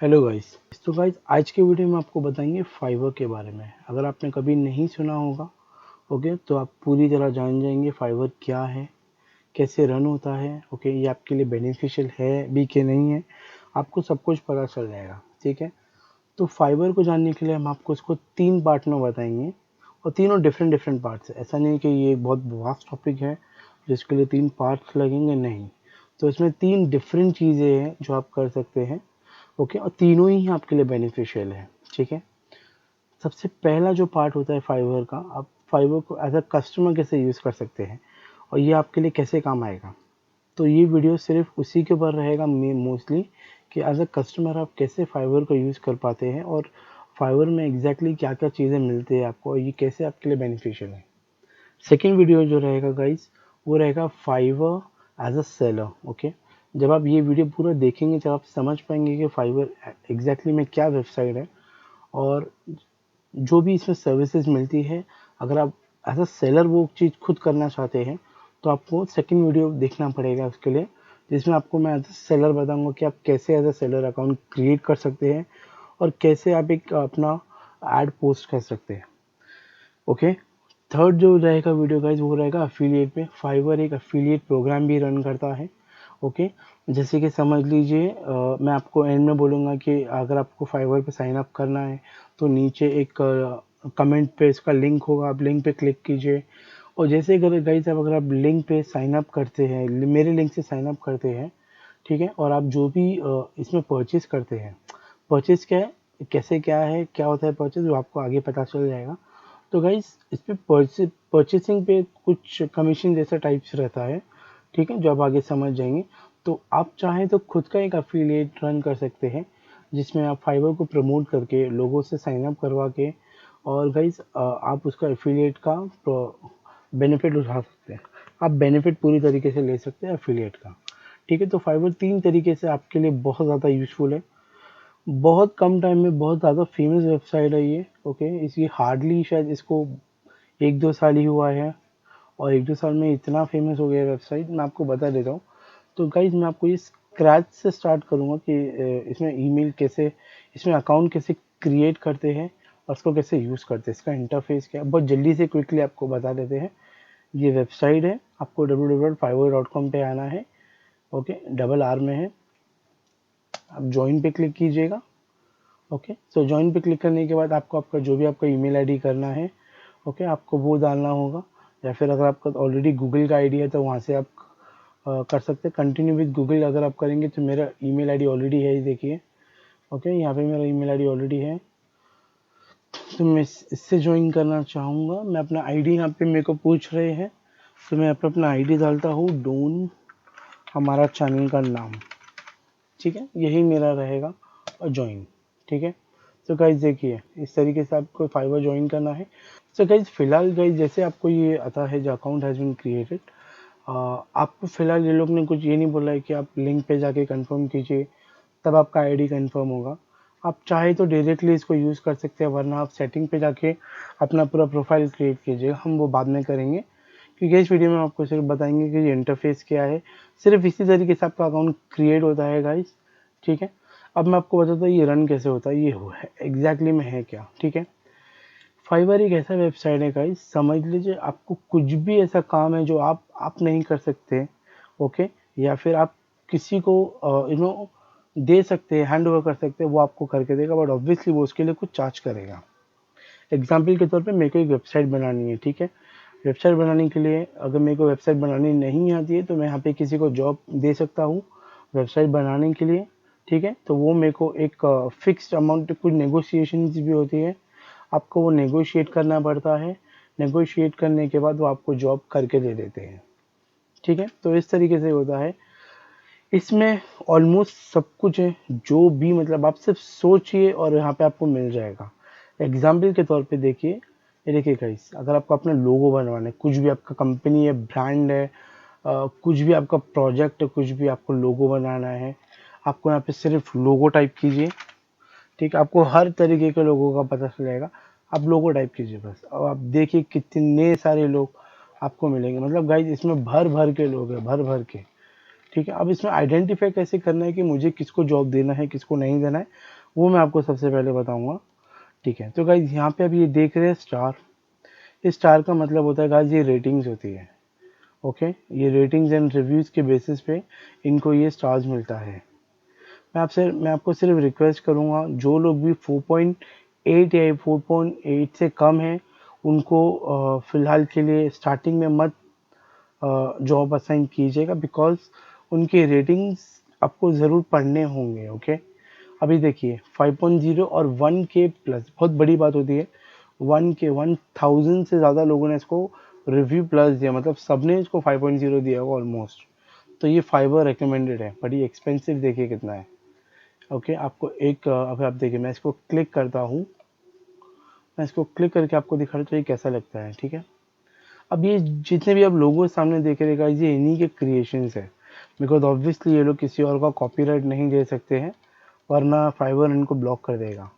Hello guys. तो guys आज के वीडियो में आपको बताएंगे फाइवर के बारे में। अगर आपने कभी नहीं सुना होगा ओके तो आप पूरी तरह जान जाएंगे फाइवर क्या है, कैसे रन होता है। ओके ये आपके लिए बेनिफिशियल है भी कि नहीं है, आपको सब कुछ पता चल जाएगा। ठीक है, तो फाइबर को जानने के लिए हम आपको इसको 3 पार्ट में बताएंगे और तीनों डिफरेंट डिफरेंट पार्ट्स है। ऐसा नहीं कि ये एक बहुत वास्ट टॉपिक है जिसके लिए 3 पार्ट्स लगेंगे, नहीं। तो इसमें 3 डिफरेंट चीज़ें हैं जो आप कर सकते हैं। ओके, और तीनों ही आपके लिए बेनिफिशियल है। ठीक है, सबसे पहला जो पार्ट होता है फाइवर का, आप फाइवर को एज अ कस्टमर कैसे यूज़ कर सकते हैं और ये आपके लिए कैसे काम आएगा। तो ये वीडियो सिर्फ उसी के ऊपर रहेगा मोस्टली कि एज अ कस्टमर आप कैसे फाइवर को यूज़ कर पाते हैं और फाइवर में एग्जैक्टली क्या क्या चीज़ें मिलती है आपको और ये कैसे आपके लिए बेनिफिशियल है। सेकेंड वीडियो जो रहेगा गाइस वो रहेगा Fiverr as a seller. Okay, जब आप ये वीडियो पूरा देखेंगे जब आप समझ पाएंगे कि फाइवर एग्जैक्टली में क्या वेबसाइट है और जो भी इसमें सर्विसेज मिलती है। अगर आप एज अ सेलर वो चीज़ खुद करना चाहते हैं तो आपको सेकंड वीडियो देखना पड़ेगा उसके लिए, जिसमें आपको मैं एज अ सेलर बताऊंगा कि आप कैसे as a seller account create कर सकते हैं और कैसे आप एक अपना एड पोस्ट कर सकते हैं। ओके, थर्ड जो रहेगा वीडियो गाइज वो रहेगा अफिलिएट पे। फाइवर एक अफिलिएट प्रोग्राम भी रन करता है। ओके, जैसे कि समझ लीजिए मैं आपको एंड में बोलूँगा कि अगर आपको फाइवर पे साइन अप करना है तो नीचे एक कमेंट पे इसका लिंक होगा, आप लिंक पे क्लिक कीजिए और जैसे अगर गाइज अगर आप लिंक पे साइन अप करते हैं, मेरे लिंक से साइन अप करते हैं, ठीक है, और आप जो भी इसमें परचेज करते हैं, परचेज क्या है, कैसे क्या है, क्या होता है परचेज, वो आपको आगे पता चल जाएगा। तो गाइज इस पे परचेसिंग पे कुछ कमीशन जैसा टाइप्स रहता है, ठीक है, जो आप आगे समझ जाएंगे। तो आप चाहें तो खुद का एक अफिलिएट रन कर सकते हैं जिसमें आप फाइवर को प्रमोट करके लोगों से साइन अप करवा के और गाइज आप उसका एफिलिएट का बेनिफिट उठा सकते हैं। आप बेनिफिट पूरी तरीके से ले सकते हैं एफिलिएट का। ठीक है, तो फाइवर 3 तरीके से आपके लिए बहुत ज़्यादा यूज़फुल है। बहुत कम टाइम में बहुत ज़्यादा फेमस वेबसाइट है ये। ओके, इसकी हार्डली शायद इसको 1-2 साल ही हुआ है और 1-2 साल में इतना फेमस हो गया है वेबसाइट, मैं आपको बता देता हूँ। तो गाइज मैं आपको ये स्क्रैच से स्टार्ट करूँगा कि इसमें ईमेल कैसे, इसमें अकाउंट कैसे क्रिएट करते हैं और उसको कैसे यूज़ करते हैं, इसका इंटरफेस क्या है, बहुत जल्दी से क्विकली आपको बता देते हैं। ये वेबसाइट है, आपको www.fiverr.com पे आना है। ओके, डबल आर में है, आप ज्वाइन पे क्लिक कीजिएगा। ओके, सो ज्वाइन पे क्लिक करने के बाद आपको आपका जो भी आपका ईमेल आईडी करना है, ओके, आपको वो डालना होगा। या फिर अगर आपका ऑलरेडी गूगल का आईडी है तो वहाँ से आप कर सकते हैं। कंटिन्यू विद गूगल अगर आप करेंगे तो मेरा ईमेल आईडी ऑलरेडी है, देखिए। ओके, यहाँ पे मेरा ईमेल आईडी ऑलरेडी है, तो मैं इससे ज्वाइन करना चाहूँगा। मैं अपना आईडी यहाँ पे मेरे को पूछ रहे हैं तो मैं अपना आईडी डालता हूँ, डोन हमारा चैनल का नाम, ठीक है, यही मेरा रहेगा और ज्वाइन। ठीक है, तो गाइज देखिए इस तरीके से आपको फाइवर ज्वाइन करना है। तो गाइज फिलहाल गाइज जैसे आपको ये आता है जो अकाउंट हैज़ बीन क्रिएटेड, आपको फिलहाल ये लोग ने कुछ ये नहीं बोला है कि आप लिंक पे जाके कंफर्म कीजिए तब आपका आईडी कंफर्म होगा। आप चाहे तो डायरेक्टली इसको यूज़ कर सकते हैं, वरना आप सेटिंग पे जाके अपना पूरा प्रोफाइल क्रिएट कीजिएगा, हम वो बाद में करेंगे क्योंकि इस वीडियो में आपको सिर्फ बताएंगे कि ये इंटरफेस क्या है। सिर्फ इसी तरीके से आपका अकाउंट क्रिएट होता है गाइस। ठीक है, अब मैं आपको बताता हूँ ये रन कैसे होता है, ये हो है एग्जैक्टली में है क्या। ठीक है, फाइवर एक ऐसा वेबसाइट है गाइस, समझ लीजिए आपको कुछ भी ऐसा काम है जो आप नहीं कर सकते, ओके, या फिर आप किसी को दे सकते हैं, हैंड ओवर कर सकते हैं, वो आपको करके देगा, बट ऑब्वियसली वो उसके लिए कुछ चार्ज करेगा। एग्जाम्पल के तौर पे मेरे को एक वेबसाइट बनानी है, ठीक है, वेबसाइट बनाने के लिए अगर मेरे को वेबसाइट बनानी नहीं आती है तो मैं यहाँ पे किसी को जॉब दे सकता हूँ वेबसाइट बनाने के लिए। ठीक है, तो वो मेरे को एक फिक्स्ड अमाउंट, कुछ नेगोशिएशन भी होती है, आपको वो नेगोशिएट करना पड़ता है। नेगोशिएट करने के बाद वो आपको जॉब करके दे देते हैं। ठीक है, तो इस तरीके से होता है। इसमें ऑलमोस्ट सब कुछ है, जो भी मतलब आप सिर्फ सोचिए और यहाँ पे आपको मिल जाएगा। एग्जाम्पल के तौर पे देखिए, ये देखिए गाइस, अगर आपको अपना लोगो बनवाना है, कुछ भी आपका कंपनी है, ब्रांड है, कुछ भी आपका प्रोजेक्ट है, कुछ भी आपको लोगो बनाना है, आपको यहाँ पे सिर्फ लोगो टाइप कीजिए। ठीक है, आपको हर तरीके के लोगों का पता चल जाएगा, आप लोगो टाइप कीजिए बस और आप देखिए कितने सारे लोग आपको मिलेंगे। मतलब गाइज इसमें भर भर के लोग हैं, भर भर के। ठीक है। अब इसमें आइडेंटिफाई कैसे करना है कि मुझे किसको जॉब देना है किसको नहीं देना है, वो मैं आपको सबसे पहले बताऊंगा। ठीक है, तो गाइज यहाँ पे अभी ये देख रहे हैं स्टार, इस स्टार का मतलब होता है गाइज ये रेटिंग्स होती है। ओके, ये रेटिंग्स एंड रिव्यूज़ के बेसिस पे इनको ये स्टार्स मिलता है। मैं आपको सिर्फ रिक्वेस्ट करूँगा, जो लोग भी 4.8 या 4.8 से कम है उनको फ़िलहाल के लिए स्टार्टिंग में मत जॉब असाइन कीजिएगा, बिकॉज उनके रेटिंग्स आपको ज़रूर पढ़ने होंगे। ओके, अभी देखिए 5.0 और 1 के प्लस बहुत बड़ी बात होती है। 1000 से ज़्यादा लोगों ने इसको रिव्यू प्लस दिया, मतलब सबने इसको 5.0 दिया होगा ऑलमोस्ट। तो ये फाइवर रिकमेंडेड है, बड़ी एक्सपेंसिव देखिए कितना है। ओके, आपको एक अभी आप देखिए, मैं इसको क्लिक करता हूँ, मैं इसको क्लिक करके आपको दिखा रहा हूँ ये कैसा लगता है। ठीक है, अब ये जितने भी आप लोगों सामने देख रहे गाइस, ये इन्हीं के क्रिएशंस है, बिकॉज ऑब्वियसली ये लोग किसी और का कॉपीराइट नहीं दे सकते हैं, वरना फाइवर इनको ब्लॉक कर देगा।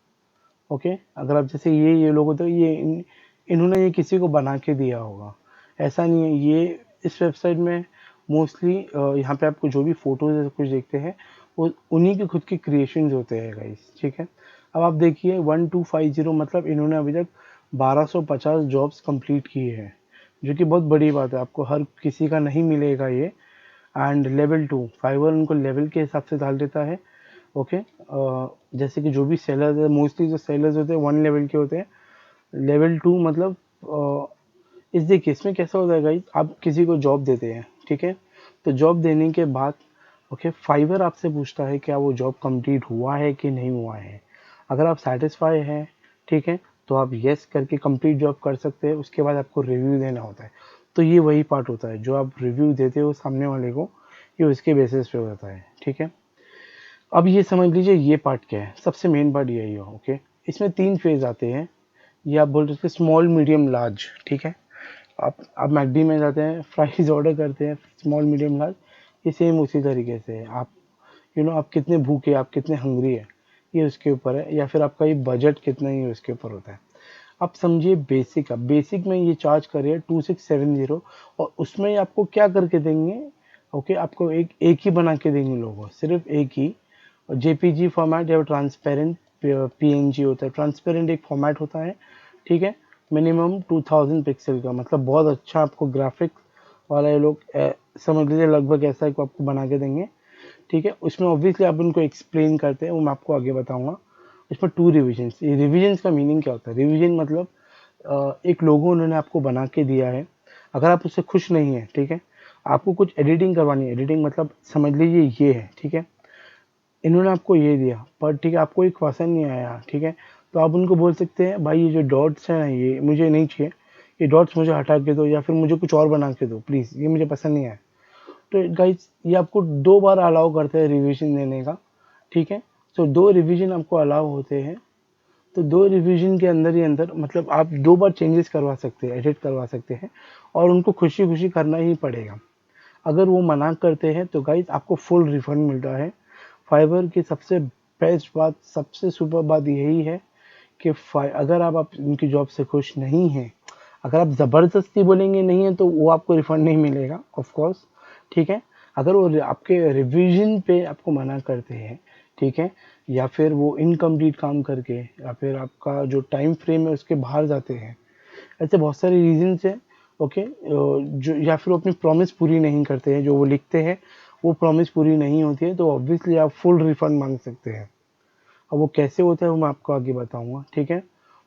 ओके, अगर आप जैसे ये लोग होते ये इन्होंने ये किसी को बना के दिया होगा, ऐसा नहीं है। ये इस वेबसाइट में मोस्टली यहाँ पे आपको जो भी फोटोज कुछ देखते हैं वो उन्हीं के खुद के क्रिएशंस होते हैं गाइस। ठीक है, अब आप देखिए 1250, मतलब इन्होंने अभी तक 1250 जॉब्स कंप्लीट किए हैं, जो कि बहुत बड़ी बात है, आपको हर किसी का नहीं मिलेगा ये। एंड लेवल 2 फाइवर उनको लेवल के हिसाब से डाल देता है। ओके, जैसे कि जो भी सेलर्स है, मोस्टली जो सेलर्स होते हैं 1 लेवल के होते हैं। लेवल 2 मतलब इस देखिए इसमें कैसा होता है गाइस, आप किसी को जॉब देते हैं, ठीक है, तो जॉब देने के बाद ओके फाइवर आपसे पूछता है क्या वो जॉब कंप्लीट हुआ है कि नहीं हुआ है। अगर आप सेटिस्फाई हैं, ठीक है, तो आप यस करके कंप्लीट जॉब कर सकते हैं। उसके बाद आपको रिव्यू देना होता है। तो ये वही पार्ट होता है जो आप रिव्यू देते हो सामने वाले को, ये उसके बेसिस पे होता है। ठीक है, अब ये समझ लीजिए ये पार्ट क्या है, सबसे मेन पार्ट यही हो। ओके, इसमें 3 फेज आते हैं, ये आप बोल सकते स्मॉल मीडियम लार्ज। ठीक है, आप मैकडी में जाते हैं, फ्राइज ऑर्डर करते हैं, स्मॉल मीडियम लार्ज, ये सेम उसी तरीके से है। आप आप कितने भूखे, आप कितने हंग्री है, ये उसके ऊपर है, या फिर आपका ये बजट कितना ही उसके ऊपर होता है। आप समझिए बेसिक, अब बेसिक में ये चार्ज कर रहे हैं 2670, और उसमें आपको क्या करके देंगे। ओके, आपको एक ही बना के देंगे लोगों, सिर्फ एक ही। जेपीजी फॉर्मेट या ट्रांसपेरेंट पीएनजी होता है, ट्रांसपेरेंट एक फॉर्मेट होता है। ठीक है, मिनिमम 2000 पिक्सल का, मतलब बहुत अच्छा आपको ग्राफिक्स वाला ये लोग समझ लीजिए लगभग ऐसा ही आपको बना के देंगे। ठीक है, उसमें ऑब्वियसली आप उनको एक्सप्लेन करते हैं, वो मैं आपको आगे बताऊंगा। इसमें 2 रिविजन्स, ये रिविजन्स का मीनिंग क्या होता है, रिविजन मतलब एक लोगो उन्होंने आपको बना के दिया है, अगर आप उससे खुश नहीं हैं, ठीक है, आपको कुछ एडिटिंग करवानी है, एडिटिंग मतलब समझ लीजिए ये है। ठीक है, इन्होंने आपको ये दिया, पर ठीक है आपको एक पसंद नहीं आया, ठीक है, तो आप उनको बोल सकते हैं भाई ये जो डॉट्स हैं ना ये मुझे नहीं चाहिए, ये डॉट्स मुझे हटा के दो, या फिर मुझे कुछ और बना के दो प्लीज़, ये मुझे पसंद नहीं आया। तो गाइस ये आपको 2 बार अलाउ करते हैं रिवीजन देने का। ठीक है, तो 2 रिवीजन आपको अलाउ होते हैं, तो 2 रिवीजन के अंदर ही अंदर मतलब आप 2 बार चेंजेस करवा सकते हैं, एडिट करवा सकते हैं, और उनको खुशी खुशी करना ही पड़ेगा। अगर वो मना करते हैं तो गाइस आपको फुल रिफंड मिलता है। फाइवर की सबसे बेस्ट बात, सबसे सुपर बात यही है कि अगर आप उनकी जॉब से खुश नहीं हैं, अगर आप ज़बरदस्ती बोलेंगे नहीं है तो वो आपको रिफंड नहीं मिलेगा ऑफ कोर्स। ठीक है, अगर वो आपके रिवीजन पे आपको मना करते हैं, ठीक है, या फिर वो इनकम्प्लीट काम करके, या फिर आपका जो टाइम फ्रेम है उसके बाहर जाते हैं, ऐसे बहुत सारे रीजंस हैं। ओके, जो या फिर वो अपनी प्रॉमिस पूरी नहीं करते हैं, जो वो लिखते हैं वो प्रॉमिस पूरी नहीं होती है, तो ऑब्वियसली आप फुल रिफंड मांग सकते हैं। अब वो कैसे होता है वो मैं आपको आगे बताऊंगा। ठीक है,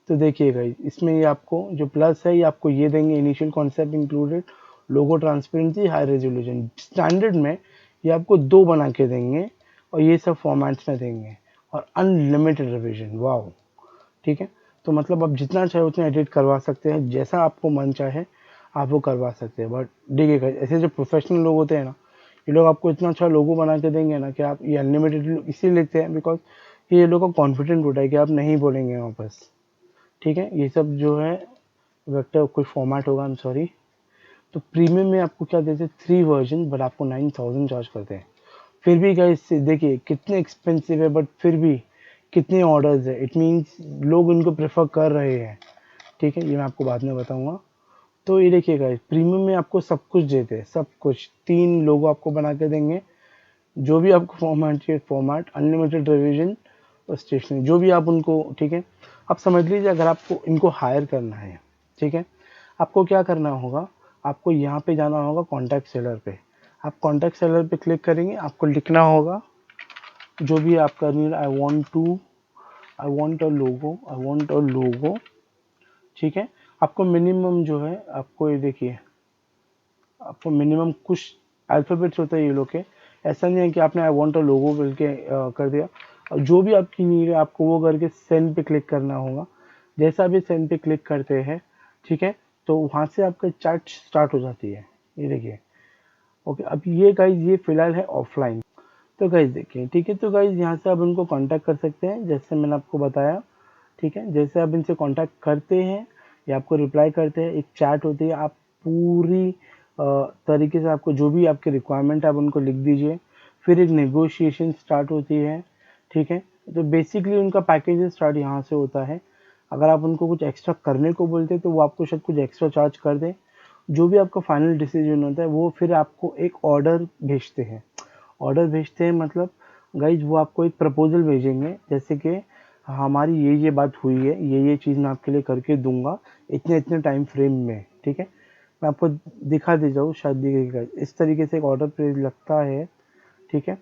तो देखिएगा इसमें ये आपको जो प्लस है ये आपको ये देंगे, इनिशियल कॉन्सेप्ट इंक्लूडेड, लोगो ट्रांसपेरेंसी, हाई रेजोल्यूशन। स्टैंडर्ड में ये आपको 2 बना के देंगे, और ये सब फॉर्मेट्स में देंगे, और अनलिमिटेड रिविजन। वाओ, ठीक है, तो मतलब आप जितना चाहे उतना एडिट करवा सकते हैं, जैसा आपको मन चाहे आप वो करवा सकते हैं। बट देखिएगा ऐसे जो प्रोफेशनल लोग होते हैं ना, ये लोग आपको इतना अच्छा लोगो बना के देंगे ना कि आप ये अनलिमिटेड इसीलिए लिखते हैं बिकॉज ये लोग का कॉन्फिडेंट होता है कि आप नहीं बोलेंगे वापस। ठीक है, ये सब जो है वेक्टर कोई फॉर्मेट होगा, आई एम सॉरी। तो प्रीमियम में आपको क्या देते हैं 3 वर्जन, बट आपको 9000 चार्ज करते हैं। फिर भी गाइस देखिए कितने एक्सपेंसिव है, बट फिर भी कितने ऑर्डर्स है, इट मीन्स लोग इनको प्रेफर कर रहे हैं। ठीक है, ये मैं आपको बाद में बताऊंगा। तो ये देखिए गाइस प्रीमियम में आपको सब कुछ देते हैं, सब कुछ 3 लोगो आपको बना के देंगे, जो भी आपको फॉर्मेट चाहिए फॉर्मेट, अनलिमिटेड रिवीजन और स्टेशनरी, जो भी आप उनको, ठीक है। आप समझ लीजिए अगर आपको इनको हायर करना है, ठीक है, आपको क्या करना होगा, आपको यहाँ पे जाना होगा कॉन्टैक्ट सेलर पे। आप कॉन्टैक्ट सेलर पे क्लिक करेंगे, आपको लिखना होगा जो भी आपका नीड, आई वांट अ लोगो, ठीक है। आपको मिनिमम जो है, आपको ये देखिए, आपको मिनिमम कुछ अल्फ़ाबेट्स होते हैं ये लोग के। ऐसा नहीं है कि आपने आई वांट अ लोगो बोल के कर दिया। और जो भी आपकी नीड है आपको वो करके सेंड पे क्लिक करना होगा। जैसा भी सेंड पे क्लिक करते हैं, ठीक है, तो वहाँ से आपका चैट स्टार्ट हो जाती है। ये देखिए, ओके। अब ये गाइज ये फिलहाल है ऑफलाइन। तो गाइज देखिए, ठीक है, तो गाइज यहाँ से आप उनको कांटेक्ट कर सकते हैं जैसे मैंने आपको बताया, ठीक है। जैसे आप इनसे कांटेक्ट करते हैं या आपको रिप्लाई करते हैं, एक चैट होती है, आप पूरी तरीके से आपको जो भी आपके रिक्वायरमेंट है आप उनको लिख दीजिए, फिर एक नेगोशिएशन स्टार्ट होती है, ठीक है। तो बेसिकली उनका पैकेज स्टार्ट यहाँ से होता है। अगर आप उनको कुछ एक्स्ट्रा करने को बोलते हैं तो वो आपको शायद कुछ एक्स्ट्रा चार्ज कर दें। जो भी आपका फाइनल डिसीजन होता है वो फिर आपको एक ऑर्डर भेजते हैं। ऑर्डर भेजते हैं मतलब गाइज वो आपको एक प्रपोजल भेजेंगे, जैसे कि हमारी ये बात हुई है, ये चीज़ मैं आपके लिए करके दूंगा इतने इतने टाइम फ्रेम में, ठीक है। मैं आपको दिखा दे जाऊँ, शायद दिखेगा, इस तरीके से एक ऑर्डर पेज लगता है, ठीक है।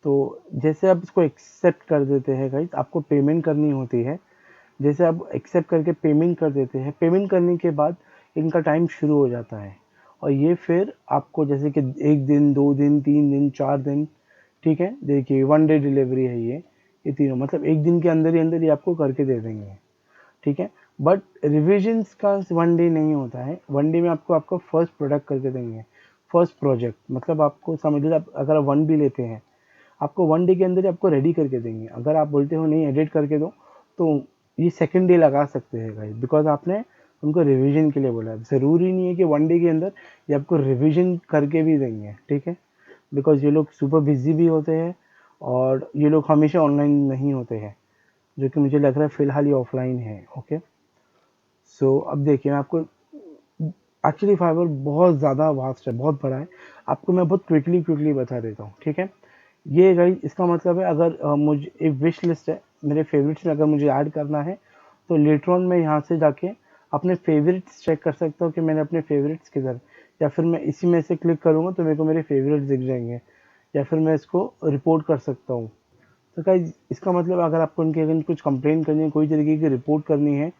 तो जैसे आप इसको एक्सेप्ट कर देते हैं गाइज, आपको पेमेंट करनी होती है। जैसे आप एक्सेप्ट करके पेमेंट कर देते हैं, पेमेंट करने के बाद इनका टाइम शुरू हो जाता है। और ये फिर आपको जैसे कि 1 दिन, 2 दिन, 3 दिन, 4 दिन, ठीक है। देखिए 1 डे डिलीवरी है ये तीनों, मतलब 1 दिन के अंदर ही आपको करके दे देंगे, ठीक है। बट रिविजन्स का 1 डे नहीं होता है, 1 डे में आपको आपका फर्स्ट प्रोडक्ट करके देंगे, फर्स्ट प्रोजेक्ट। मतलब आपको समझ लीजिए, आप अगर आप 1 भी लेते हैं, आपको 1 डे के अंदर ही आपको रेडी करके देंगे। अगर आप बोलते हो नहीं एडिट करके दो, तो ये सेकंड डे लगा सकते हैं गाइस, बिकॉज आपने उनको रिवीजन के लिए बोला है। ज़रूरी नहीं है कि 1 डे के अंदर ये आपको रिवीजन करके भी देंगे, ठीक है। बिकॉज ये लोग सुपर बिजी भी होते हैं और ये लोग हमेशा ऑनलाइन नहीं होते हैं, जो कि मुझे लग रहा है फ़िलहाल ये ऑफलाइन है, ओके। सो अब देखिए, मैं आपको एक्चुअली फाइवर बहुत ज़्यादा वास्ट है, बहुत बड़ा है। आपको मैं बहुत क्विकली बता देता हूँ, ठीक है। ये गाइस इसका मतलब है, अगर मुझे एक विश लिस्ट है मेरे फेवरेट्स में, अगर मुझे ऐड करना है तो लेटर ऑन मैं यहाँ से जाके अपने फेवरेट्स चेक कर सकता हूँ कि मैंने अपने फेवरेट्स किधर, या फिर मैं इसी में से क्लिक करूँगा तो मेरे को मेरे फेवरेट्स दिख जाएंगे, या फिर मैं इसको रिपोर्ट कर सकता हूँ। तो गाइस इसका मतलब अगर आपको उनके अगर कुछ कंप्लेन करनी है, कोई तरीके की रिपोर्ट करनी है,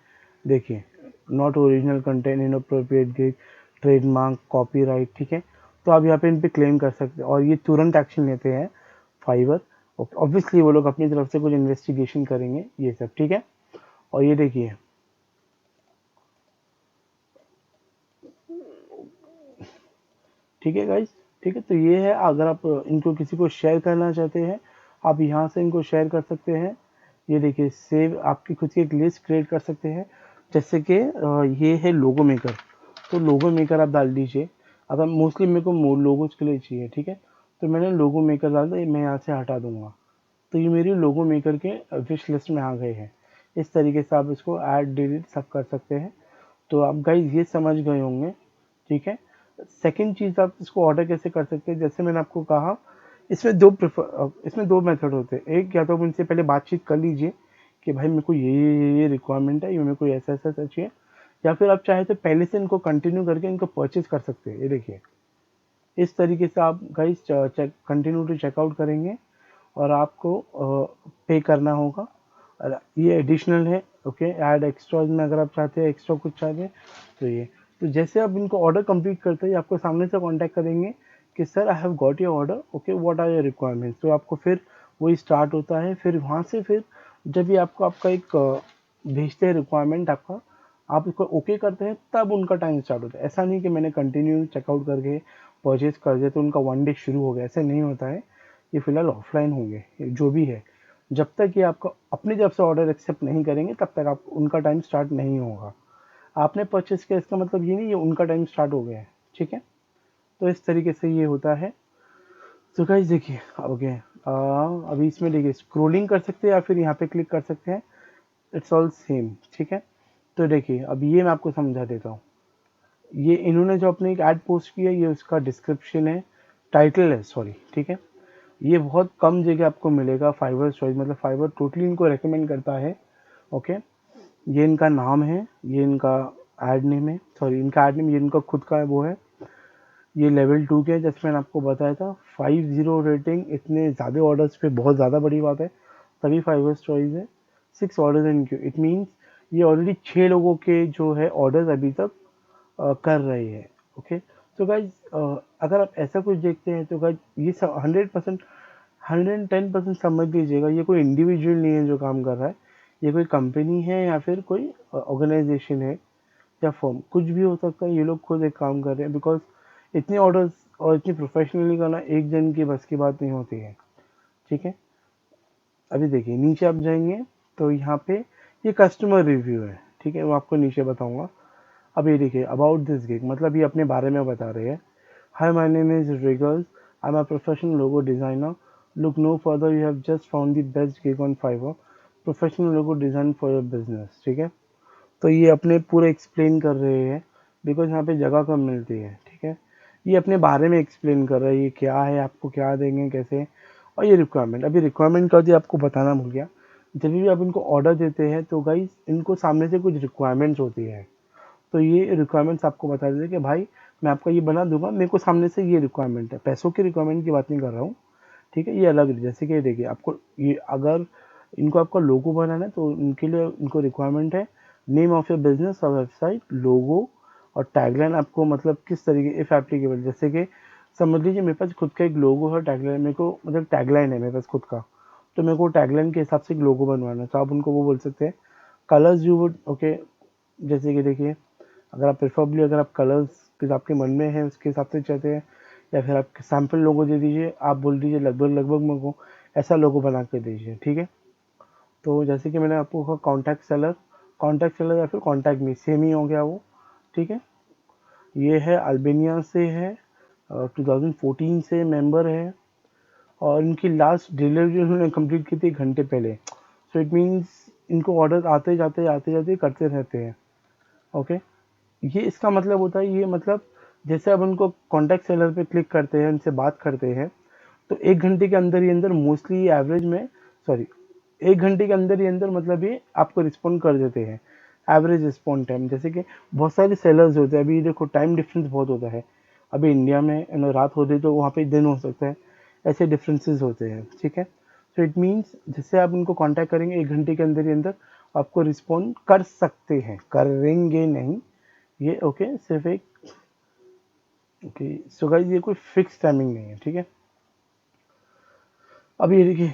देखिए, not original content, inappropriate gig, trademark, copyright, ठीक है। तो आप यहाँ पे इन पे क्लेम कर सकते हैं और ये तुरंत एक्शन लेते हैं फाइवर। ऑब्वियसली वो लोग अपनी तरफ से कुछ इन्वेस्टिगेशन करेंगे, ये सब, ठीक है। और ये देखिए, ठीक है गाइस, ठीक है। तो ये है, अगर आप इनको किसी को शेयर करना चाहते हैं, आप यहाँ से इनको शेयर कर सकते हैं। ये देखिए, सेव, आपकी खुद की एक लिस्ट क्रिएट कर सकते हैं, जैसे कि ये है लोगो मेकर, तो लोगो मेकर आप डाल दीजिए। अगर मोस्टली मेरे को लोगोज के लिए चाहिए, ठीक है, तो मैंने लोगो मेकर डाल दिया, मैं यहाँ से हटा दूंगा। तो ये मेरी लोगो मेकर के विश लिस्ट में आ गए हैं। इस तरीके से आप इसको ऐड डिलीट सब कर सकते हैं। तो आप गाइज ये समझ गए होंगे, ठीक है। सेकंड चीज़, आप इसको ऑर्डर कैसे कर सकते हैं, जैसे मैंने आपको कहा, इसमें दो मेथड होते हैं। एक, या तो आप उनसे पहले बातचीत कर लीजिए कि भाई मेरे को ये रिक्वायरमेंट है, ये मेरे को ऐसा चाहिए, या फिर आप चाहे तो पहले से इनको कंटिन्यू करके इनको परचेज कर सकते हैं। ये देखिए, इस तरीके से आप गाइज कंटिन्यू टू चेकआउट करेंगे और आपको पे करना होगा। और ये एडिशनल है, ओके। ऐड एक्स्ट्रा में अगर आप चाहते हैं, एक्स्ट्रा कुछ चाहते हैं तो ये, तो जैसे आप इनको ऑर्डर कंप्लीट करते हैं, आपको सामने से कांटेक्ट करेंगे कि sir I have got your order, okay, what are your requirements. तो आपको फिर वही स्टार्ट होता है। फिर वहाँ से फिर जब भी आपको आपका एक भेजते हैं रिक्वायरमेंट आपका, आप उसको ओके करते हैं, तब उनका टाइम स्टार्ट होता है। ऐसा नहीं कि मैंने कंटिन्यू चेकआउट करके परचेज कर दिया तो उनका 1 डे शुरू हो गया, ऐसा नहीं होता है। ये फिलहाल ऑफलाइन होंगे, जो भी है। जब तक ये आपका अपनी तरफ से ऑर्डर एक्सेप्ट नहीं करेंगे तब तक आप उनका टाइम स्टार्ट नहीं होगा। आपने परचेस किया इसका मतलब ये नहीं ये उनका टाइम स्टार्ट हो गया है, ठीक है। तो इस तरीके से ये होता है। तो गाइस देखिए, ओके, अभी इसमें देखिए स्क्रोलिंग कर सकते हैं या फिर यहाँ पे क्लिक कर सकते हैं, इट्स ऑल सेम, ठीक है। तो देखिए, अब ये मैं आपको समझा देता हूँ। ये इन्होंने जो अपने एक ऐड पोस्ट किया, ये उसका डिस्क्रिप्शन है, टाइटल है सॉरी, ठीक है। ये बहुत कम जगह आपको मिलेगा फाइवर चॉइस, मतलब फाइवर टोटली इनको रेकमेंड करता है। ओके, ये इनका नाम है, ये इनका ऐड नेम है, सॉरी इनका ऐड नेम, ये इनका खुद का है वो है। ये लेवल 2 के, जैसे मैंने आपको बताया था 5-0 रेटिंग, इतने ज़्यादा ऑर्डर्स पे बहुत ज़्यादा बड़ी बात है, तभी फाइवर चॉइस है। 6 orders in Q, it means ये ऑलरेडी 6 लोगों के जो है ऑर्डर्स अभी तक कर रहे हैं। ओके, तो गाइज अगर आप ऐसा कुछ देखते हैं तो गाइज ये 100%, 110% समझ लीजिएगा, ये कोई इंडिविजुअल नहीं है जो काम कर रहा है, ये कोई कंपनी है या फिर कोई ऑर्गेनाइजेशन है या फर्म, कुछ भी हो सकता है। ये लोग खुद एक काम कर रहे हैं, बिकॉज इतने ऑर्डर्स और इतनी प्रोफेशनली करना एक जन की बस की बात नहीं होती है, ठीक है। अभी देखिए नीचे आप जाएंगे तो यहाँ पे ये कस्टमर रिव्यू है, ठीक है, वो आपको नीचे बताऊंगा। अब ये देखिए अबाउट दिस गिग, मतलब ये अपने बारे में बता रहे हैं। Hi my name is Riggles, I am a professional logo designer, look no further, you have just found the best gig on Fiverr, professional logo design for your business, ठीक है। तो ये अपने पूरे एक्सप्लेन कर रहे हैं, बिकॉज यहाँ पे जगह कम मिलती है, ठीक है। ये अपने बारे में एक्सप्लेन कर रहा है, ये क्या है, आपको क्या देंगे, कैसे, और ये रिक्वायरमेंट। अभी रिक्वायरमेंट का जो आपको बताना भूल गया, जब भी आप इनको ऑर्डर देते हैं तो गाइस इनको सामने से कुछ रिक्वायरमेंट्स होती है, तो ये रिक्वायरमेंट्स आपको बता देते हैं कि भाई मैं आपका ये बना दूंगा, मेरे को सामने से ये रिक्वायरमेंट है, पैसों की रिक्वायरमेंट की बात नहीं कर रहा हूँ, ठीक है। ये अलग है, जैसे कि देखिए आपको ये अगर इनको आपका लोगो बनाना है तो उनके लिए इनको रिक्वायरमेंट है नेम ऑफ योर बिजनेस और वेबसाइट, लोगो और टैगलाइन आपको मतलब किस तरीके इफ एप्लीकेबल, जैसे कि समझ लीजिए मेरे पास खुद का एक लोगो है, टैगलाइन मेरे को मतलब टैगलाइन है मेरे पास खुद का, तो मेरे को टैगलाइन के हिसाब से एक लोगो बनवाना है, तो आप उनको वो बोल सकते हैं कलर्स यू वुड, ओके। जैसे कि देखिए अगर आप प्रेफरेबली अगर आप कलर्स के आपके मन में है उसके हिसाब से चाहते हैं, या फिर आप सैम्पल लोगो दे दीजिए, आप बोल दीजिए लगभग लगभग मेरे को ऐसा लोगो बना के दीजिए, ठीक है। तो जैसे कि मैंने आपको कहा कॉन्टैक्ट सेलर या फिर कॉन्टैक्ट मी, सेम ही हो गया वो, ठीक है। ये है अल्बेनिया से है, 2014 से मेंबर है, और इनकी लास्ट डिलीवरी उन्होंने कंप्लीट की थी 1 घंटे पहले। सो इट मीन्स इनको ऑर्डर आते जाते करते रहते हैं, ओके। ये इसका मतलब होता है, ये मतलब जैसे अब उनको कॉन्टैक्ट सेलर पे क्लिक करते हैं, उनसे बात करते हैं, तो 1 घंटे के अंदर ही अंदर मोस्टली एवरेज में, सॉरी 1 घंटे के अंदर ही अंदर मतलब ये आपको रिस्पॉन्ड कर देते हैं, एवरेज रिस्पॉन्ड टाइम। जैसे कि बहुत सारे सेलर्स होते हैं, अभी देखो टाइम डिफरेंस बहुत होता है, अभी इंडिया में रात हो रही तो वहाँ पे दिन हो सकता है, ऐसे डिफरेंसेस होते हैं, ठीक है। तो इट मीन्स जैसे आप उनको कांटेक्ट करेंगे 1 घंटे के अंदर ही अंदर आपको रिस्पॉन्ड कर सकते हैं, करेंगे नहीं ये, ओके, सिर्फ एक, ओके। सो गाइस ये कोई फिक्स टाइमिंग नहीं है, ठीक है। अब ये देखिए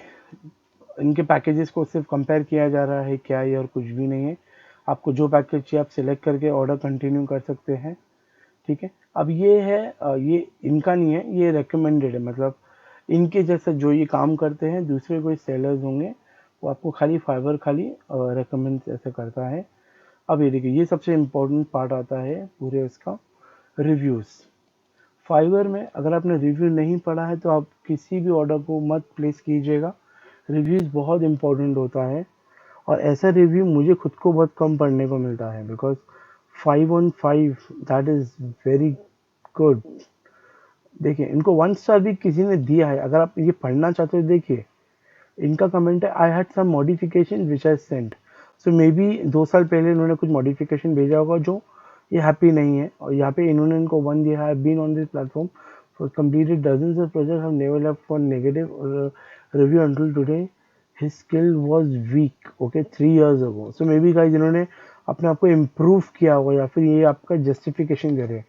इनके पैकेजेस को सिर्फ कंपेयर किया जा रहा है, क्या ये और कुछ भी नहीं है। आपको जो पैकेज चाहिए आप सिलेक्ट करके ऑर्डर कंटिन्यू कर सकते हैं, ठीक है। अब ये है ये इनका नहीं है, ये रेकमेंडेड है, मतलब इनके जैसे जो ये काम करते हैं दूसरे कोई सेलर्स होंगे वो आपको खाली फाइवर खाली रेकमेंड ऐसे करता है। अब ये देखिए ये सबसे इम्पोर्टेंट पार्ट आता है पूरे इसका, रिव्यूज़। फाइवर में अगर आपने रिव्यू नहीं पढ़ा है तो आप किसी भी ऑर्डर को मत प्लेस कीजिएगा, रिव्यूज़ बहुत इंपॉर्टेंट होता है। और ऐसा रिव्यू मुझे खुद को बहुत कम पढ़ने को मिलता है, because 5 on 5 that is very good. देखिए इनको 1 स्टार भी किसी ने दिया है, अगर आप ये पढ़ना चाहते हो देखिए इनका कमेंट है, I had some modification which I sent. So maybe 2 साल पहले इन्होंने कुछ मॉडिफिकेशन भेजा होगा जो ये हैप्पी नहीं है, और यहाँ पे इन्होंने इनको 1 दिया है, been on this platform for completed dozens of projects, have never left for negative review until today, his skill was weak, okay, 3 years ago। so may be guys इन्होंने अपने आप को इम्प्रूव किया होगा, या फिर ये आपका जस्टिफिकेशन दे रहे हैं।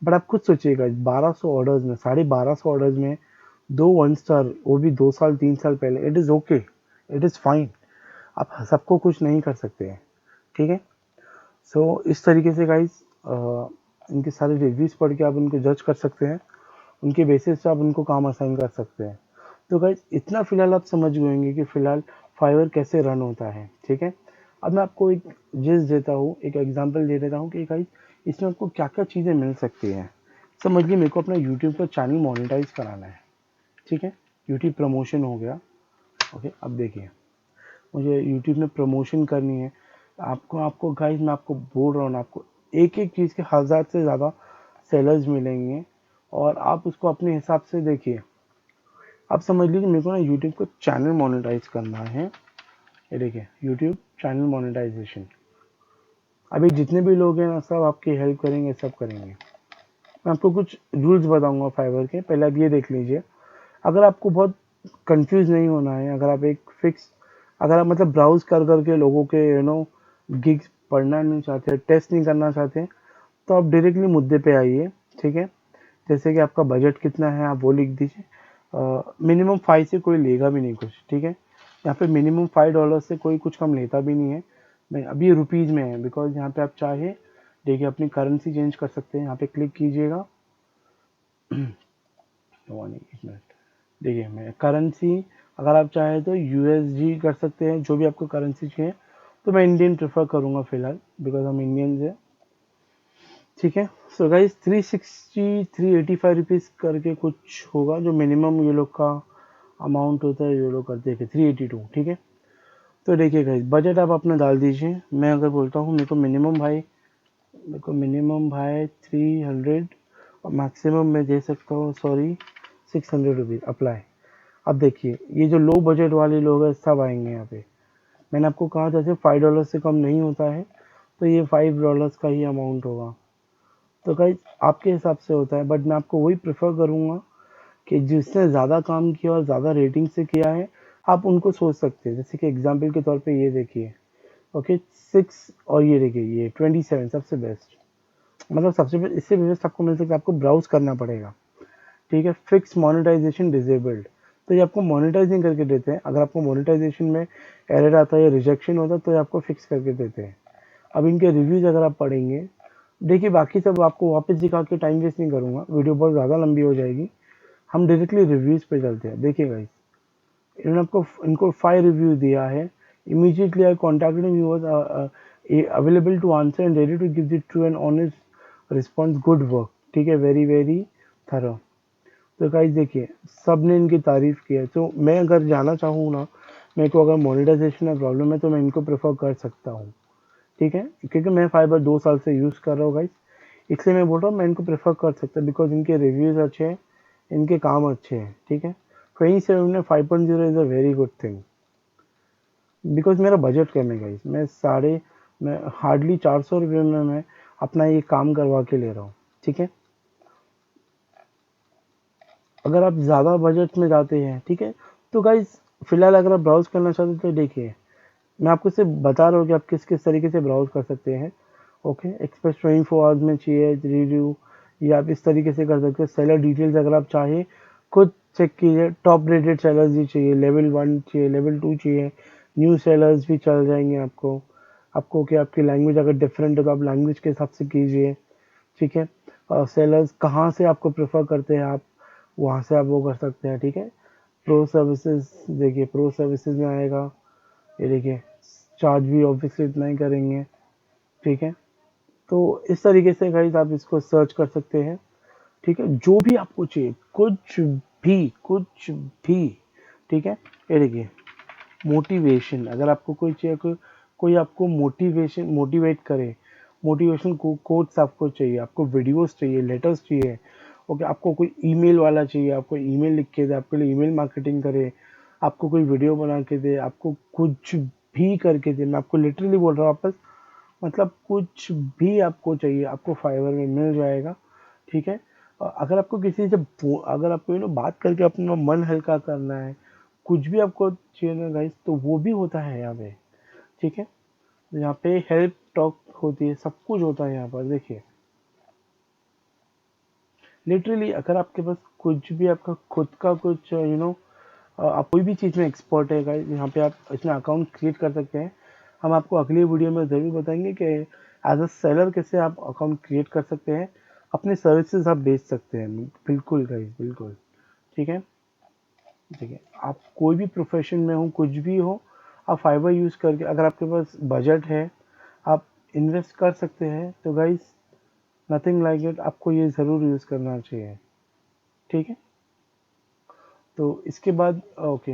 बट आप खुद सोचिएगा 1200 ऑर्डर्स में, 1250 ऑर्डर्स में 2 1 स्टार, वो भी 2 साल 3 साल पहले, it is okay, it is fine. आप सबको कुछ नहीं कर सकते हैं, ठीक है। सो इस तरीके से गाइज इनके सारे रिव्यूज़ पढ़ के आप उनको जज कर सकते हैं, उनके बेसिस पे आप उनको काम असाइन कर सकते हैं। तो गाइज इतना फ़िलहाल आप समझ गए होंगे कि फ़िलहाल फाइवर कैसे रन होता है, ठीक है। अब मैं आपको एक जिस देता हूँ, एक एग्जांपल दे देता हूँ कि गाइज इसमें आपको क्या क्या चीज़ें मिल सकती हैं। समझिए मेरे को अपना यूट्यूब पर चैनल मोनेटाइज कराना है, ठीक है, यूट्यूब प्रमोशन हो गया, ओके। अब देखिए मुझे यूट्यूब में प्रमोशन करनी है, आपको आपको गाइस मैं आपको बोल रहा हूँ ना, आपको एक एक चीज़ के 1000 से ज़्यादा सेलर्स मिलेंगे, और आप उसको अपने हिसाब से देखिए। आप समझ लीजिए मेरे को ना यूट्यूब को चैनल मोनेटाइज करना है। ये देखिए यूट्यूब चैनल मोनेटाइजेशन। अभी जितने भी लोग हैं ना सब आपकी हेल्प करेंगे, सब करेंगे। मैं आपको कुछ रूल्स बताऊंगा फाइवर के, पहले आप ये देख लीजिए। अगर आपको बहुत कंफ्यूज नहीं होना है, अगर आप एक फिक्स, अगर आप मतलब ब्राउज कर करके लोगों के गिग्स पढ़ना नहीं चाहते, टेस्ट नहीं करना चाहते, तो आप डायरेक्टली मुद्दे पे आइए। ठीक है, जैसे कि आपका बजट कितना है आप वो लिख दीजिए। मिनिमम 5 से कोई लेगा भी नहीं कुछ। ठीक है, यहाँ पे मिनिमम $5 से कोई कुछ कम लेता भी नहीं है। मैं अभी रुपीज़ में है, बिकॉज यहाँ पे आप चाहे देखिए अपनी करेंसी चेंज कर सकते हैं। यहाँ पे क्लिक कीजिएगा। एक मिनट, देखिए मैं करेंसी, अगर आप चाहे तो यूएसडी कर सकते हैं, जो भी आपको करेंसी चाहिए। तो मैं इंडियन प्रेफर करूँगा फिलहाल, बिकॉज हम इंडियंस हैं। ठीक है, सो गाइस 385 करके कुछ होगा जो मिनिमम ये लोग का अमाउंट होता है। ये लोग करते हैं 382। ठीक है, तो देखिए गाइस बजट आप अपना डाल दीजिए। मैं अगर बोलता हूँ मेरे को मिनिमम भाई 300 और मैक्सिमम मैं दे सकता हूँ, सॉरी 600 रुपीज़ अप्लाई। अब देखिए ये जो लो बजट वाले लोग हैं सब आएंगे यहाँ पे। मैंने आपको कहा जैसे $5 से कम नहीं होता है, तो ये $5 का ही अमाउंट होगा। तो गाइस आपके हिसाब से होता है, बट मैं आपको वही प्रेफर करूँगा कि जिसने ज़्यादा काम किया और ज़्यादा रेटिंग से किया है, आप उनको सोच सकते हैं। जैसे कि एग्जांपल के तौर पे ये देखिए, ओके 6 और ये देखिए ये 27 सबसे बेस्ट, मतलब सबसे बेस्ट। इससे बेस्ट आपको मिल सकता है, आपको ब्राउज करना पड़ेगा। ठीक है, फिक्स मोनेटाइजेशन डिसेबल्ड, तो ये आपको मोनेटाइजिंग करके देते हैं। अगर आपको मोनेटाइजेशन में एरर आता है या रिजेक्शन होता है तो ये आपको फिक्स करके देते हैं। अब इनके रिव्यूज़ अगर आप पढ़ेंगे, देखिए बाकी सब आपको वापस दिखा के टाइम वेस्ट नहीं करूँगा, वीडियो बहुत ज़्यादा लंबी हो जाएगी। हम डायरेक्टली रिव्यूज़ पे चलते हैं। देखिए गाइस इन्होंने आपको इनको 5 रिव्यू दिया है। Immediately I contacted him, he was available to answer and ready to give the true and honest response, good work. ठीक है, वेरी वेरी थरो। तो गाइस देखिए सब ने इनकी तारीफ की है। तो मैं अगर जाना चाहूँ ना, मेरे को अगर मोनेटाइजेशन में प्रॉब्लम है तो मैं इनको प्रेफर कर सकता हूँ। ठीक है, क्योंकि मैं फाइबर 2 साल से यूज़ कर रहा हूँ गाइस, इसलिए मैं बोल रहा हूँ मैं इनको प्रेफर कर सकता हूँ, बिकॉज इनके रिव्यूज़ अच्छे हैं, इनके काम अच्छे हैं। ठीक है, वहीं से उन्हें 5.0 is a very good thing. Because मेरा बजट कम है गाइस, मैं हार्डली 400 रुपये में मैं अपना ये काम करवा के ले रहा हूँ। ठीक है, अगर आप ज़्यादा बजट में जाते हैं, ठीक है, तो गाइस फिलहाल अगर आप ब्राउज करना चाहते हैं तो देखिए मैं आपको सिर्फ बता रहा हूँ कि आप किस किस तरीके से ब्राउज कर सकते हैं। ओके, एक्सप्रेस 24 आवर्स में चाहिए रिव्यू, या आप इस तरीके से कर सकते हो। सेलर डिटेल्स अगर आप चाहें खुद चेक कीजिए, टॉप रेटेड सेलर्स भी चाहिए, लेवल 1 चाहिए, लेवल 2 चाहिए, न्यू सेलर्स भी चल जाएंगे आपको। आपको क्या, आपकी लैंग्वेज अगर डिफरेंट है तो आप लैंग्वेज के हिसाब से कीजिए। ठीक है, सेलर्स कहाँ से आपको प्रेफर करते हैं, आप वहाँ से आप वो कर सकते हैं। ठीक है, प्रो सर्विसेज, देखिए प्रो सर्विसेज में आएगा, ये देखिए चार्ज भी ऑब्वियसली इतना ही करेंगे। ठीक है, तो इस तरीके से गाइस आप इसको सर्च कर सकते हैं। ठीक है, जो भी आपको चाहिए, कुछ भी। ठीक है, ये देखिए मोटिवेशन, अगर आपको कोई चाहिए, कोई आपको मोटिवेट करे, मोटिवेशन कोट्स आपको चाहिए, आपको वीडियोस चाहिए, लेटर्स चाहिए। ओके, आपको कोई ईमेल वाला चाहिए, आपको ईमेल लिख के दे, आपके लिए ईमेल मार्केटिंग करे, आपको कोई वीडियो बना के दे, आपको कुछ भी करके दे। मैं आपको लिटरली बोल रहा हूँ आपस, मतलब कुछ भी आपको चाहिए आपको फाइवर में मिल जाएगा। ठीक है, अगर आपको किसी से अगर आपको बात करके अपना मन हल्का करना है, कुछ भी आपको चाहिए ना गाइस, तो वो भी होता है यहाँ पे। ठीक है, यहाँ पे हेल्प टॉक होती है, सब कुछ होता है यहाँ पर। देखिए लिटरली अगर आपके पास कुछ भी, आपका खुद का कुछ आप कोई भी चीज़ में एक्सपर्ट है गाइस, यहाँ पे आप इसमें अकाउंट क्रिएट कर सकते हैं। हम आपको अगली वीडियो में ज़रूर बताएंगे कि एज अ सेलर कैसे आप अकाउंट क्रिएट कर सकते हैं, अपने सर्विसेज आप बेच सकते हैं। बिल्कुल गाइस, बिल्कुल। ठीक है, ठीक है, आप कोई भी प्रोफेशन में हो, कुछ भी हो, आप फाइबर यूज़ करके, अगर आपके पास बजट है, आप इन्वेस्ट कर सकते हैं। तो गाइस नथिंग लाइक इट, आपको ये ज़रूर यूज़ करना चाहिए। ठीक है, तो इसके बाद ओके,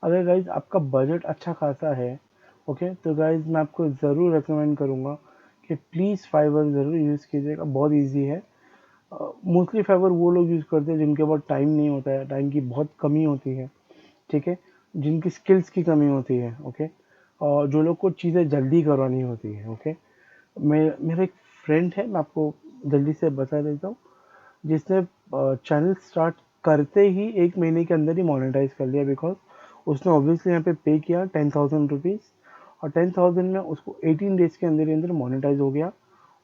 अगर गाइज आपका बजट अच्छा खासा है, ओके, तो गाइज मैं आपको ज़रूर रिकमेंड करूँगा कि प्लीज़ फाइवर ज़रूर यूज़ कीजिएगा, बहुत ईजी है। मोस्टली फाइवर वो लोग यूज़ करते हैं जिनके पास टाइम नहीं होता है, टाइम की बहुत कमी होती है, ठीक है, जिनकी स्किल्स की कमी होती है, ओके, और जो लोग को चीज़ें जल्दी करवानी होती है, ओके। मेरा एक फ्रेंड है, मैं आपको जल्दी से बता देता हूँ, जिसने चैनल स्टार्ट करते ही 1 महीने के अंदर ही मोनेटाइज कर लिया, बिकॉज उसने ऑब्वियसली यहाँ पे पे किया 10,000 रुपीज़, और 10,000 में उसको 18 डेज के अंदर ही अंदर मोनेटाइज हो गया,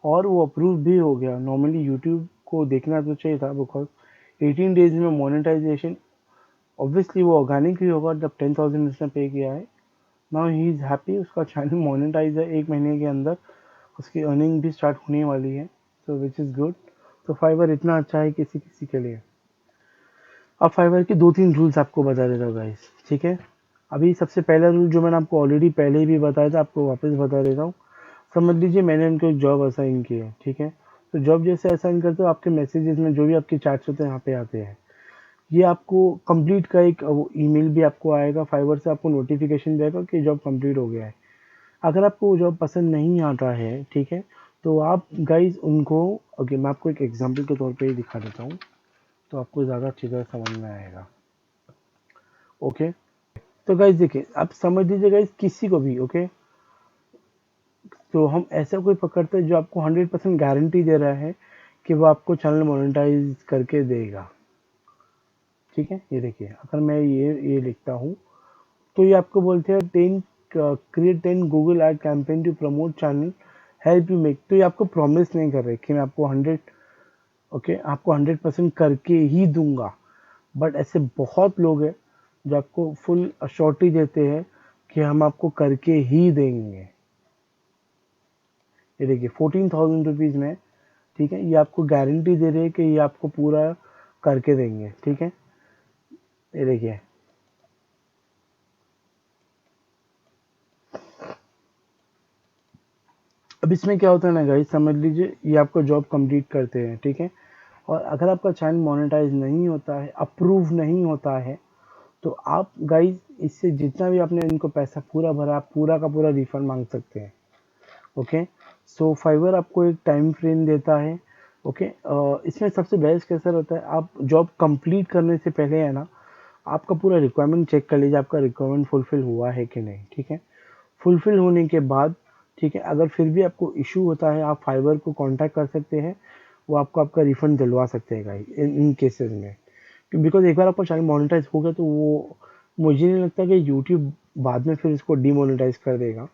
और वो अप्रूव भी हो गया। नॉर्मली यूट्यूब को देखना तो चाहिए था, बिकॉज 18 डेज में मोनेटाइजेशन ऑब्वियसली वो ऑर्गेनिक ही होगा जब 10,000 उसने पे किया है। नाउ ही इज़ हैप्पी, उसका चैनल मोनेटाइज है, 1 महीने के अंदर उसकी अर्निंग भी स्टार्ट होने वाली है, सो विच इज़ गुड। तो फाइवर इतना अच्छा है किसी किसी के लिए। अब फाइवर के 2-3 रूल्स आपको बता देता हूँ गाइस, ठीक है। अभी सबसे पहला रूल जो मैंने आपको ऑलरेडी पहले ही भी बताया था, आपको वापस बता देता हूँ। समझ लीजिए मैंने उनको एक जॉब असाइन की है, ठीक है। तो जॉब जैसे असाइन करते हो, आपके मैसेजेस में जो भी आपके चैट्स होते हैं यहाँ पे आते हैं, ये आपको कंप्लीट का एक ईमेल भी आपको आएगा फाइवर से, आपको नोटिफिकेशन जाएगा कि जॉब कंप्लीट हो गया है। अगर आपको वो जॉब पसंद नहीं आता है, ठीक है, तो आप गाइज उनको, ओके, मैं आपको एक एग्जांपल के तौर पे ही दिखा देता हूँ, तो आपको ज़्यादा अच्छी तरह समझ में आएगा, ओके। तो गाइज देखिए, आप समझ लीजिए गाइज, किसी को भी, ओके, तो हम ऐसा कोई पकड़ते हैं जो आपको 100% गारंटी दे रहा है कि वो आपको चैनल मोनेटाइज करके देगा, ठीक है। ये देखिए, अगर मैं ये लिखता हूँ, तो ये आपको बोलते हैं 10 create 10 Google ad campaign to promote channel, help you make. तो ये आपको प्रॉमिस नहीं कर रहे कि मैं आपको 100, ओके, आपको 100% करके ही दूंगा, बट ऐसे बहुत लोग हैं जो आपको फुल अश्योरिटी देते हैं कि हम आपको करके ही देंगे। ये देखिए 14,000 रुपीज़ में, ठीक है, ये आपको गारंटी दे रहे हैं कि ये आपको पूरा करके देंगे, ठीक है। ये देखिए, अब इसमें क्या होता है ना गाइस, समझ लीजिए ये आपका जॉब कंप्लीट करते हैं, ठीक है, और अगर आपका चैनल मोनेटाइज नहीं होता है, अप्रूव नहीं होता है, तो आप गाइस इससे जितना भी आपने इनको पैसा पूरा भरा, आप पूरा का पूरा रिफंड मांग सकते हैं, ओके। सो फाइवर आपको एक टाइम फ्रेम देता है, ओके। इसमें सबसे बेस्ट कैसा रहता है, आप जॉब कंप्लीट करने से पहले है ना, आपका पूरा रिक्वायरमेंट चेक कर लीजिए, आपका रिक्वायरमेंट फुलफिल हुआ है कि नहीं, ठीक है। फुलफिल होने के बाद, ठीक है, अगर फिर भी आपको इशू होता है, आप फाइवर को कांटेक्ट कर सकते हैं, वो आपको आपका रिफंड दिलवा सकते हैं गाइस इन केसेस में। बिकॉज एक बार आपका चैनल मोनेटाइज हो गया तो वो, मुझे नहीं लगता कि यूट्यूब बाद में फिर इसको डीमोनेटाइज कर देगा,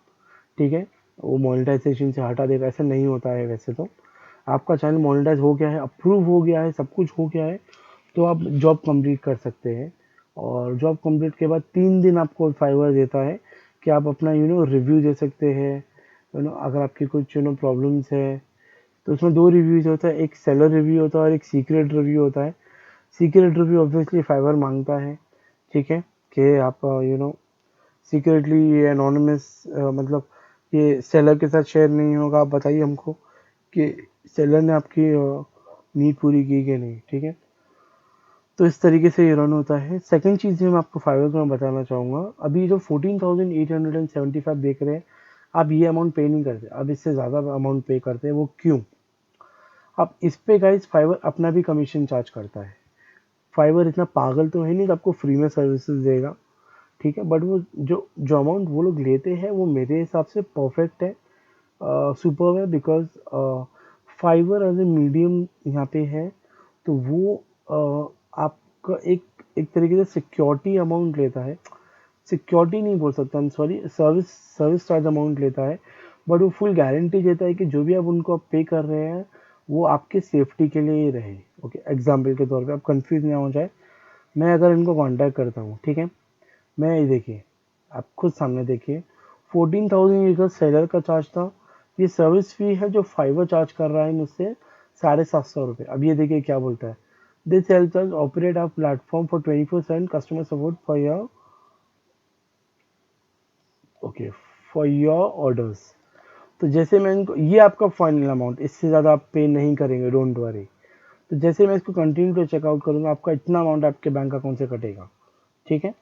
ठीक है, वो मोनेटाइजेशन से हटा देगा, ऐसा नहीं होता है वैसे तो। आपका चैनल मोनेटाइज हो गया है, अप्रूव हो गया है, सब कुछ हो गया है, तो आप जॉब कंप्लीट कर सकते हैं। और जॉब कंप्लीट के बाद 3 दिन आपको फाइवर देता है कि आप अपना रिव्यू दे सकते हैं, अगर आपकी कुछ प्रॉब्लम्स है, तो उसमें 2 रिव्यूज होता है, एक सेलर रिव्यू होता है और एक सीक्रेट रिव्यू होता है। सीक्रेट रिव्यू ऑब्वियसली फाइवर मांगता है, ठीक है, कि आप सीक्रेटली, ये एनोनिमस, मतलब ये सेलर के साथ शेयर नहीं होगा, आप बताइए हमको कि सेलर ने आपकी नीड पूरी की कि नहीं, ठीक है। तो इस तरीके से ये रन होता है। सेकंड चीज़ जो मैं आपको फाइवर को मैं बताना चाहूँगा, अभी जो 14,875 देख रहे हैं, आप ये अमाउंट पे नहीं करते, अब इससे ज़्यादा अमाउंट पे करते हैं। वो क्यों? अब इस पे गाइस फाइवर अपना भी कमीशन चार्ज करता है। फाइवर इतना पागल तो है नहीं कि आपको फ्री में सर्विसेज देगा, ठीक है, बट वो जो जो अमाउंट वो लोग लेते हैं वो मेरे हिसाब से परफेक्ट है, सुपर है, because Fiverr as a medium यहाँ पे है, तो वो आपका एक एक तरीके से सिक्योरिटी अमाउंट लेता है, सिक्योरिटी नहीं बोल सकता, I'm sorry, service service charge amount लेता है, बट वो फुल गारंटी देता है कि जो भी आप उनको आप पे कर रहे हैं वो आपके सेफ्टी के लिए ही रहे, ओके। एग्जाम्पल के तौर पे आप कंफ्यूज ना हो जाए, मैं अगर इनको कांटेक्ट करता हूँ, ठीक है, मैं ये देखिए, आप खुद सामने देखिए, 14,000 का सेलर का चार्ज था, ये सर्विस फी है जो फाइवर चार्ज कर रहा है मुझसे 750 रुपये। अब ये देखिए क्या बोलता है, this help us operate our platform for 24/7 customer support for your, okay, for your orders. तो जैसे मैं इनको, ये आपका फाइनल अमाउंट, इससे ज़्यादा आप पे नहीं करेंगे, डोंट वरी। तो जैसे मैं इसको कंटिन्यू टू चेकआउट करूँगा, आपका इतना अमाउंट आपके बैंक अकाउंट से कटेगा, ठीक है।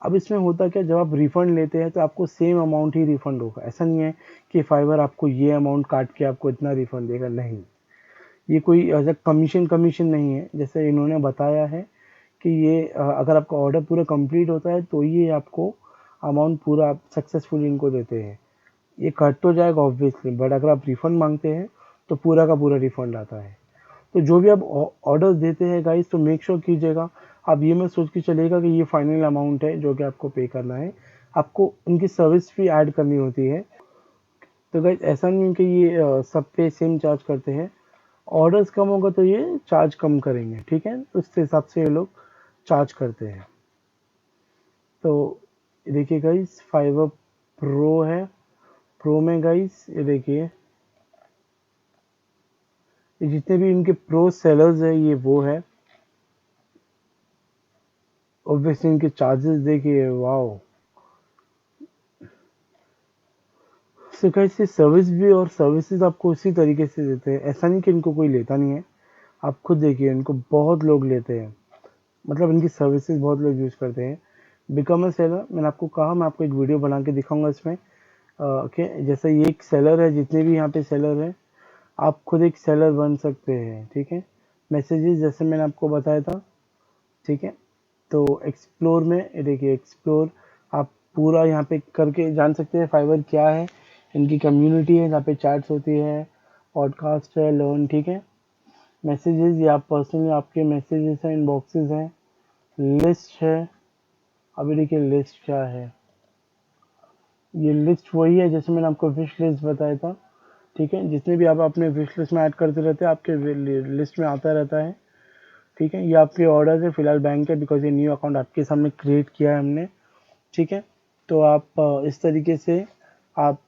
अब इसमें होता क्या, जब आप रिफ़ंड लेते हैं तो आपको सेम अमाउंट ही रिफ़ंड होगा। ऐसा नहीं है कि फाइवर आपको ये अमाउंट काट के आपको इतना रिफ़ंड देगा, नहीं। ये कोई ऐसा कमीशन नहीं है। जैसे इन्होंने बताया है कि ये अगर आपका ऑर्डर पूरा कंप्लीट होता है तो ये आपको अमाउंट पूरा सक्सेसफुली इनको देते हैं। ये कट तो जाएगा ऑब्वियसली, बट अगर आप रिफ़ंड मांगते हैं तो पूरा का पूरा रिफ़ंड आता है। तो जो भी आप ऑर्डर देते हैं गाइस, तो मेक श्योर कीजिएगा आप ये मत सोच के चलिएगा कि ये फाइनल अमाउंट है जो कि आपको पे करना है। आपको उनकी सर्विस फी ऐड करनी होती है। तो गाइस ऐसा नहीं है कि ये सब पे सेम चार्ज करते हैं। ऑर्डर्स कम होगा तो ये चार्ज कम करेंगे, ठीक है। तो उस हिसाब से ये लोग चार्ज करते हैं। तो देखिए गाइस, फाइवर प्रो है। प्रो में गाइस ये देखिए, ये जितने भी इनके प्रो सेलर्स है ये वो है। ऑब्वियसली इनके चार्जेस देखिए, वाओ। सो गाइस ये सर्विस भी और सर्विसेज आपको उसी तरीके से देते हैं। ऐसा नहीं कि इनको कोई लेता नहीं है। आप खुद देखिए, इनको बहुत लोग लेते हैं, मतलब इनकी सर्विसेज बहुत लोग यूज़ करते हैं। बिकम अ सेलर, मैंने आपको कहा, मैं आपको एक वीडियो बना के दिखाऊंगा इसमें। ओके, जैसे ये एक सेलर है, जितने भी यहाँ पे सेलर हैं, आप खुद एक सेलर बन सकते हैं, ठीक है। मैसेजेस जैसे मैंने आपको बताया था, ठीक है। तो एक्सप्लोर में ये देखिए, एक्सप्लोर आप पूरा यहाँ पे करके जान सकते हैं फाइवर क्या है। इनकी कम्युनिटी है जहाँ पे चैट्स होती है, पॉडकास्ट है, लर्न, ठीक है। मैसेजेस, ये आप पर्सनली आपके मैसेजेस हैं, इनबॉक्सेस हैं, लिस्ट है। अभी देखिए लिस्ट क्या है, ये लिस्ट वही है जैसे मैंने आपको विश लिस्ट बताया था, ठीक है। जितने भी आप अपने विश लिस्ट में ऐड करते रहते हैं, आपके लिस्ट में आता रहता है, ठीक है। ये आपके ऑर्डर है, फिलहाल बैंक है, बिकॉज ये न्यू अकाउंट आपके सामने क्रिएट किया है हमने, ठीक है। तो आप इस तरीके से आप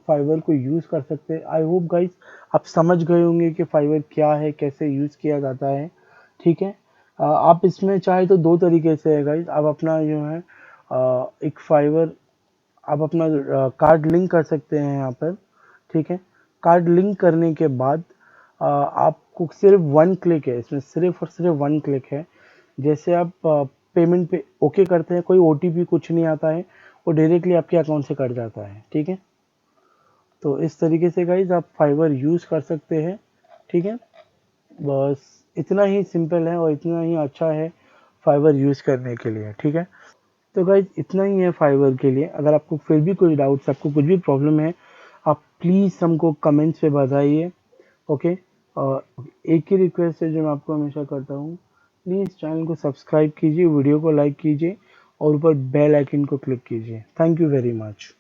फाइवर को यूज़ कर सकते हैं। आई होप गाइस आप समझ गए होंगे कि फाइवर क्या है, कैसे यूज़ किया जाता है, ठीक है। आप इसमें चाहे तो दो तरीके से है गाइस। आप अपना जो है एक फाइवर, आप अपना कार्ड लिंक कर सकते हैं यहाँ पर, ठीक है। कार्ड लिंक करने के बाद आपको सिर्फ वन क्लिक है इसमें, सिर्फ और सिर्फ वन क्लिक है। जैसे आप पेमेंट पे ओके करते हैं, कोई ओटीपी कुछ नहीं आता है, वो डायरेक्टली आपके अकाउंट से कट जाता है, ठीक है। तो इस तरीके से गाइज आप फाइवर यूज़ कर सकते हैं, ठीक है। बस इतना ही सिंपल है और इतना ही अच्छा है फाइवर यूज़ करने के लिए, ठीक है। तो गाइज इतना ही है फाइवर के लिए। अगर आपको फिर भी कोई डाउट्स, आपको कुछ भी प्रॉब्लम है, आप प्लीज़ हमको कमेंट्स पे बताइए, ओके। और एक ही रिक्वेस्ट है जो मैं आपको हमेशा करता हूँ, प्लीज़ चैनल को सब्सक्राइब कीजिए, वीडियो को लाइक कीजिए और ऊपर बेल आइकन को क्लिक कीजिए। Thank you very much.